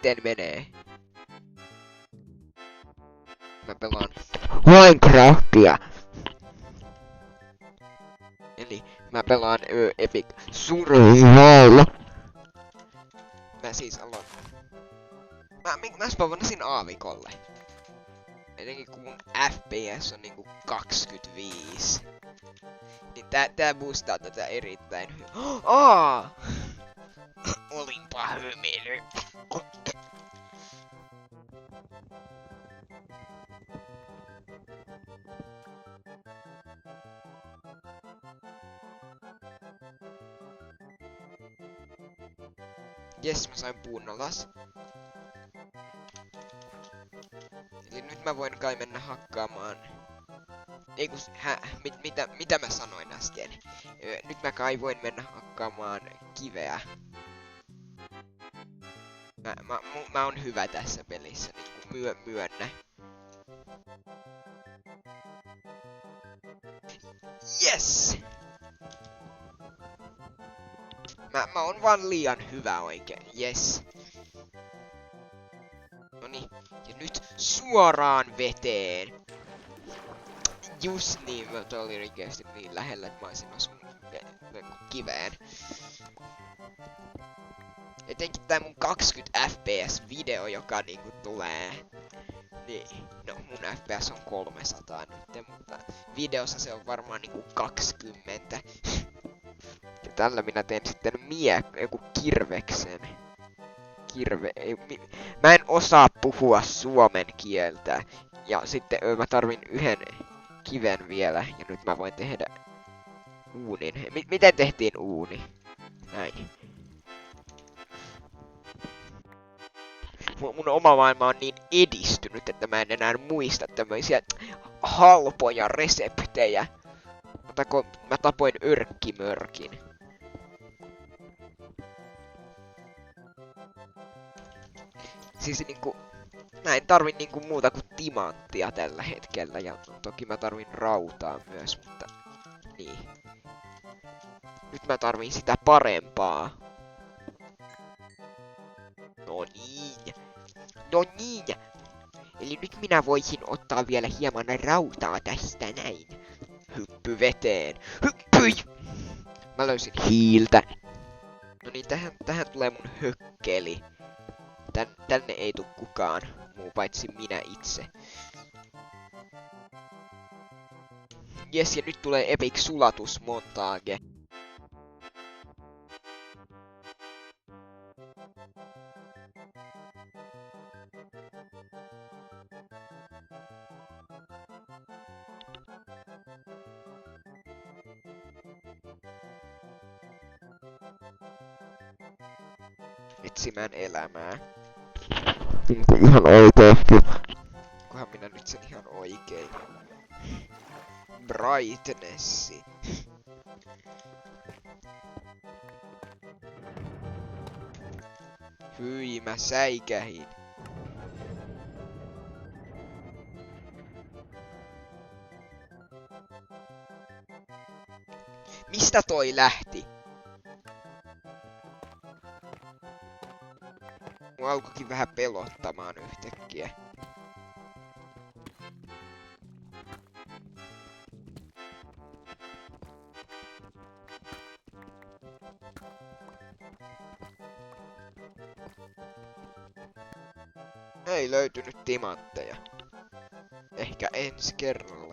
miten menee? Mä pelaan Minecraftia. Eli mä pelaan Epic Survival. Mä siis aloitan. Mä spawnasin aavikolle. Etenkin kun mun FPS on niinku 25. Niin tää boostaa tätä erittäin hyvin. Olinpa hymily. Jes, mä sain puun alas. Eli nyt mä voin kai mennä hakkaamaan. Eiku, mitä mä sanoin äsken? Nyt mä kai voin mennä hakkaamaan kiveä. Mä oon hyvä tässä pelissä, niin myönnä. Yes! Mä oon vaan liian hyvä oikein, yes. Noniin, ja nyt suoraan veteen. Just niin, mä olin oikeesti niin lähellä, että mä olisin osunut kiveen. Etenkin tää mun 20 fps video, joka niinku tulee. Niin, no mun fps on 300 nyt, mutta videossa se on varmaan niinku 20. Ja tällä minä teen sitten joku kirveksen. Mä en osaa puhua suomen kieltä. Ja sitten mä tarvin yhden kiven vielä. Ja nyt mä voin tehdä uunin. Miten tehtiin uuni? Näin. Mun oma maailma on niin edistynyt, että mä en enää muista tämmöisiä halpoja reseptejä. Mä tapoin örkkimörkin. Siis niinku, mä en tarvi niinku muuta kuin timanttia tällä hetkellä, ja toki mä tarvin rautaa myös, mutta niin. Nyt mä tarvin sitä parempaa. No niin. No niin. Eli nyt minä voisin ottaa vielä hieman rautaa tästä näin. Hyppy veteen. Hyppy! Mä löysin hiiltä. No niin, tähän tulee mun hökkeli. Tänne ei tuu kukaan muu paitsi minä itse. Jes, ja nyt tulee epic sulatusmontage. Etsimään elämää. Ihan oikeesti. Kunhan minä nyt sen ihan oikein. Brightnessi. Hyi, mä säikähin. Mistä toi lähti? Mua alkoikin vähän pelottamaan yhtäkkiä. Ei löytynyt timantteja. Ehkä ensi kerralla.